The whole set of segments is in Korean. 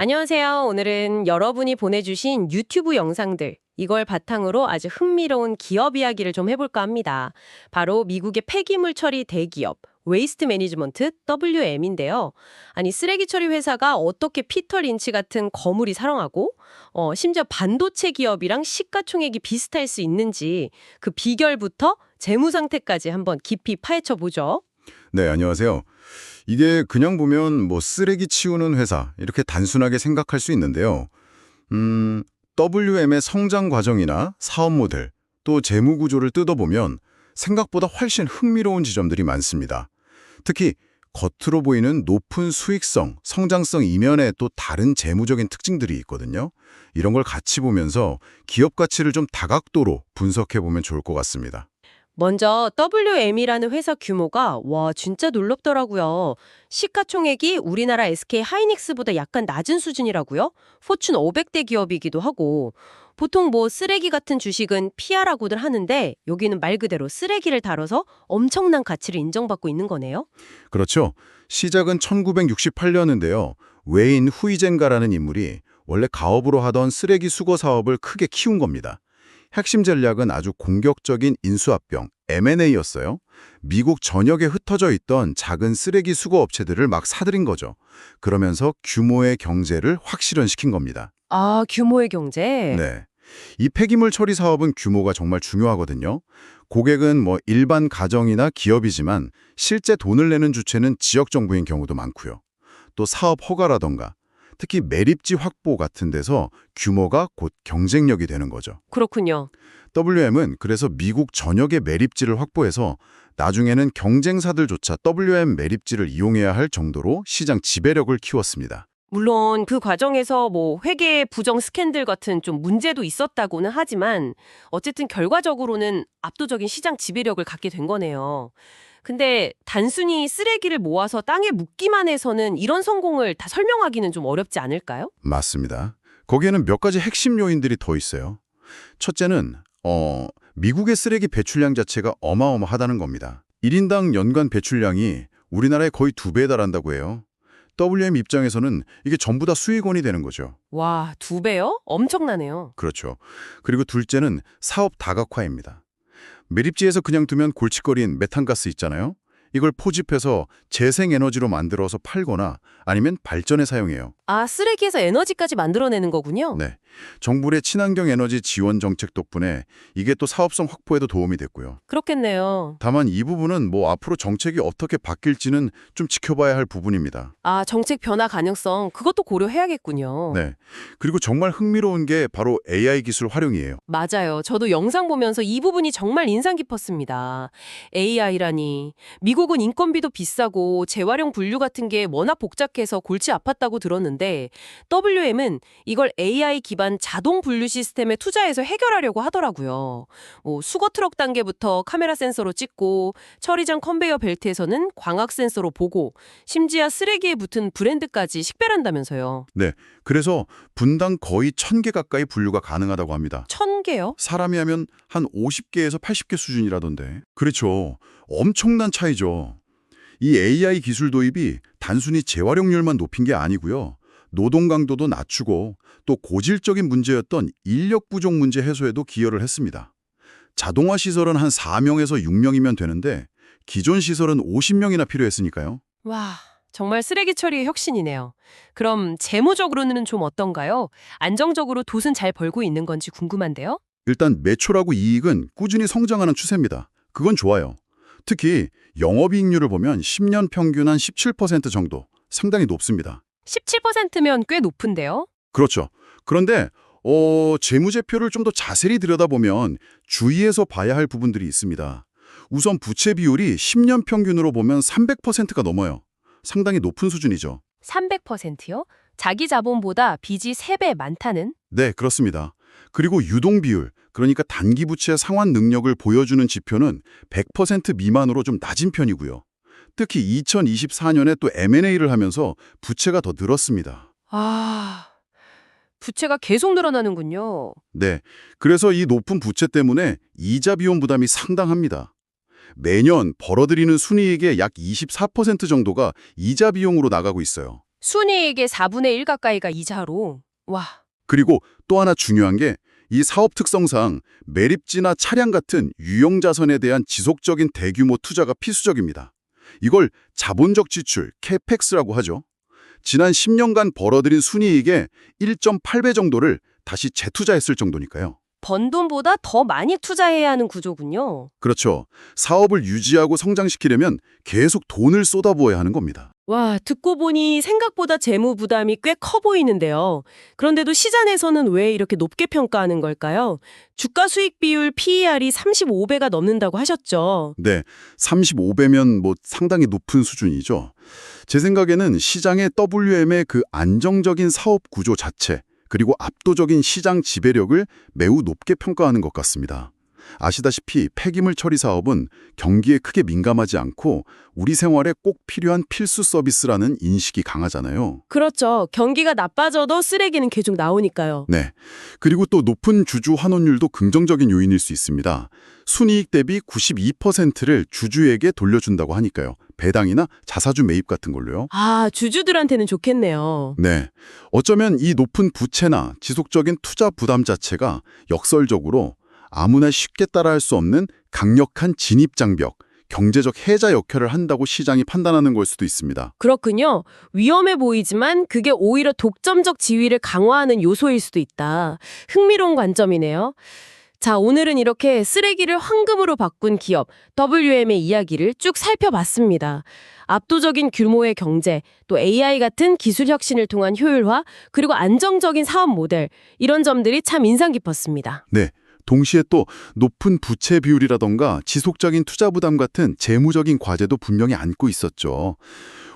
안녕하세요. 오늘은 여러분이 보내주신 유튜브 영상들, 이걸 바탕으로 아주 흥미로운 기업 이야기를 좀 해볼까 합니다. 바로 미국의 폐기물 처리 대기업, 웨이스트 매니지먼트 WM인데요. 아니, 쓰레기 처리 회사가 어떻게 피터 린치 같은 거물이 살아나고, 심지어 반도체 기업이랑 시가총액이 비슷할 수 있는지 그 비결부터 재무 상태까지 한번 깊이 파헤쳐 보죠. 네, 안녕하세요. 이게 그냥 보면 뭐 쓰레기 치우는 회사 이렇게 단순하게 생각할 수 있는데요. WM의 성장 과정이나 사업 모델, 또 재무 구조를 뜯어보면 생각보다 훨씬 흥미로운 지점들이 많습니다. 특히 겉으로 보이는 높은 수익성, 성장성 이면에 또 다른 재무적인 특징들이 있거든요. 이런 걸 같이 보면서 기업 가치를 좀 다각도로 분석해보면 좋을 것 같습니다. 먼저 WM이라는 회사 규모가 진짜 놀랍더라고요. 시가총액이 우리나라 SK 하이닉스보다 약간 낮은 수준이라고요? 포춘 500대 기업이기도 하고 보통 뭐 쓰레기 같은 주식은 PR라고들 하는데 여기는 말 그대로 쓰레기를 다뤄서 엄청난 가치를 인정받고 있는 거네요. 그렇죠. 시작은 1968년인데요. 웨인 후이젠가라는 인물이 원래 가업으로 하던 쓰레기 수거 사업을 크게 키운 겁니다. 핵심 전략은 아주 공격적인 인수합병, M&A였어요. 미국 전역에 흩어져 있던 작은 쓰레기 수거 업체들을 막 사들인 거죠. 그러면서 규모의 경제를 확 실현시킨 겁니다. 아, 규모의 경제? 네. 이 폐기물 처리 사업은 규모가 정말 중요하거든요. 고객은 뭐 일반 가정이나 기업이지만 실제 돈을 내는 주체는 지역 정부인 경우도 많고요. 또 사업 허가라던가 특히 매립지 확보 같은 데서 규모가 곧 경쟁력이 되는 거죠. 그렇군요. WM은 그래서 미국 전역의 매립지를 확보해서 나중에는 경쟁사들조차 WM 매립지를 이용해야 할 정도로 시장 지배력을 키웠습니다. 물론 그 과정에서 뭐 회계 부정 스캔들 같은 좀 문제도 있었다고는 하지만 어쨌든 결과적으로는 압도적인 시장 지배력을 갖게 된 거네요. 근데 단순히 쓰레기를 모아서 땅에 묻기만 해서는 이런 성공을 다 설명하기는 좀 어렵지 않을까요? 맞습니다. 거기에는 몇 가지 핵심 요인들이 더 있어요. 첫째는 미국의 쓰레기 배출량 자체가 어마어마하다는 겁니다. 1인당 연간 배출량이 우리나라의 거의 2배에 달한다고 해요. WM 입장에서는 이게 전부 다 수익원이 되는 거죠. 와, 2배요? 엄청나네요. 그렇죠. 그리고 둘째는 사업 다각화입니다. 매립지에서 그냥 두면 골칫거리인 메탄가스 있잖아요. 이걸 포집해서 재생에너지로 만들어서 팔거나 아니면 발전에 사용해요. 아, 쓰레기에서 에너지까지 만들어내는 거군요. 네. 정부의 친환경 에너지 지원 정책 덕분에 이게 또 사업성 확보에도 도움이 됐고요. 그렇겠네요. 다만 이 부분은 뭐 앞으로 정책이 어떻게 바뀔지는 좀 지켜봐야 할 부분입니다. 아, 정책 변화 가능성 그것도 고려해야겠군요. 네. 그리고 정말 흥미로운 게 바로 AI 기술 활용이에요. 맞아요. 저도 영상 보면서 이 부분이 정말 인상 깊었습니다. AI라니. 미국은 인건비도 비싸고 재활용 분류 같은 게 워낙 복잡해서 골치 아팠다고 들었는데 WM은 이걸 AI 기반 자동 분류 시스템에 투자해서 해결하려고 하더라고요. 뭐 수거 트럭 단계부터 카메라 센서로 찍고 처리장 컨베이어 벨트에서는 광학 센서로 보고 심지어 쓰레기에 붙은 브랜드까지 식별한다면서요. 네. 그래서 분당 거의 1000개 가까이 분류가 가능하다고 합니다. 1000개요? 사람이 하면 한 50개에서 80개 수준이라던데. 그렇죠. 엄청난 차이죠. 이 AI 기술 도입이 단순히 재활용률만 높인 게 아니고요. 노동 강도도 낮추고 또 고질적인 문제였던 인력 부족 문제 해소에도 기여를 했습니다. 자동화 시설은 한 4명에서 6명이면 되는데 기존 시설은 50명이나 필요했으니까요. 와, 정말 쓰레기 처리의 혁신이네요. 그럼 재무적으로는 좀 어떤가요? 안정적으로 돛은 잘 벌고 있는 건지 궁금한데요? 일단 매출하고 이익은 꾸준히 성장하는 추세입니다. 그건 좋아요. 특히 영업이익률을 보면 10년 평균 한 17% 정도, 상당히 높습니다. 17%면 꽤 높은데요? 그렇죠. 그런데 재무제표를 좀 더 자세히 들여다보면 주의해서 봐야 할 부분들이 있습니다. 우선 부채 비율이 10년 평균으로 보면 300%가 넘어요. 상당히 높은 수준이죠. 300%요? 자기 자본보다 빚이 3배 많다는? 네, 그렇습니다. 그리고 유동 비율, 그러니까 단기 부채 상환 능력을 보여주는 지표는 100% 미만으로 좀 낮은 편이고요. 특히 2024년에 또 M&A를 하면서 부채가 더 늘었습니다. 아, 부채가 계속 늘어나는군요. 네, 그래서 이 높은 부채 때문에 이자 비용 부담이 상당합니다. 매년 벌어들이는 순이익의 약 24% 정도가 이자 비용으로 나가고 있어요. 순이익의 4분의 1 가까이가 이자로. 와. 그리고 또 하나 중요한 게 이 사업 특성상 매립지나 차량 같은 유형 자산에 대한 지속적인 대규모 투자가 필수적입니다. 이걸 자본적 지출, 캐펙스라고 하죠. 지난 10년간 벌어들인 순이익의 1.8배 정도를 다시 재투자했을 정도니까요. 번 돈보다 더 많이 투자해야 하는 구조군요. 그렇죠. 사업을 유지하고 성장시키려면 계속 돈을 쏟아부어야 하는 겁니다. 와, 듣고 보니 생각보다 재무 부담이 꽤 커 보이는데요. 그런데도 시장에서는 왜 이렇게 높게 평가하는 걸까요? 주가 수익 비율 PER이 35배가 넘는다고 하셨죠. 네, 35배면 상당히 높은 수준이죠. 제 생각에는 시장의 WM의 그 안정적인 사업 구조 자체, 그리고 압도적인 시장 지배력을 매우 높게 평가하는 것 같습니다. 아시다시피 폐기물 처리 사업은 경기에 크게 민감하지 않고 우리 생활에 꼭 필요한 필수 서비스라는 인식이 강하잖아요. 그렇죠. 경기가 나빠져도 쓰레기는 계속 나오니까요. 네. 그리고 또 높은 주주 환원율도 긍정적인 요인일 수 있습니다. 순이익 대비 92%를 주주에게 돌려준다고 하니까요. 배당이나 자사주 매입 같은 걸로요. 아, 주주들한테는 좋겠네요. 네. 어쩌면 이 높은 부채나 지속적인 투자 부담 자체가 역설적으로 아무나 쉽게 따라할 수 없는 강력한 진입장벽, 경제적 해자 역할을 한다고 시장이 판단하는 걸 수도 있습니다. 그렇군요. 위험해 보이지만 그게 오히려 독점적 지위를 강화하는 요소일 수도 있다. 흥미로운 관점이네요. 자, 오늘은 이렇게 쓰레기를 황금으로 바꾼 기업 WM의 이야기를 쭉 살펴봤습니다. 압도적인 규모의 경제, 또 AI 같은 기술 혁신을 통한 효율화, 그리고 안정적인 사업 모델, 이런 점들이 참 인상 깊었습니다. 네. 동시에 또 높은 부채 비율이라던가 지속적인 투자 부담 같은 재무적인 과제도 분명히 안고 있었죠.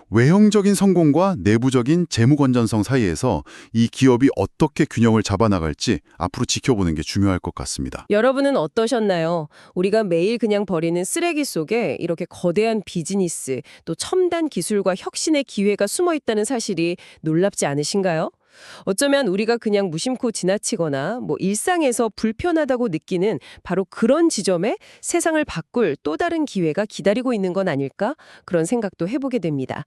외형적인 성공과 내부적인 재무 건전성 사이에서 이 기업이 어떻게 균형을 잡아나갈지 앞으로 지켜보는 게 중요할 것 같습니다. 여러분은 어떠셨나요? 우리가 매일 그냥 버리는 쓰레기 속에 이렇게 거대한 비즈니스, 또 첨단 기술과 혁신의 기회가 숨어 있다는 사실이 놀랍지 않으신가요? 어쩌면 우리가 그냥 무심코 지나치거나 일상에서 불편하다고 느끼는 바로 그런 지점에 세상을 바꿀 또 다른 기회가 기다리고 있는 건 아닐까? 그런 생각도 해보게 됩니다.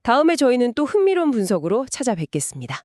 다음에 저희는 또 흥미로운 분석으로 찾아뵙겠습니다.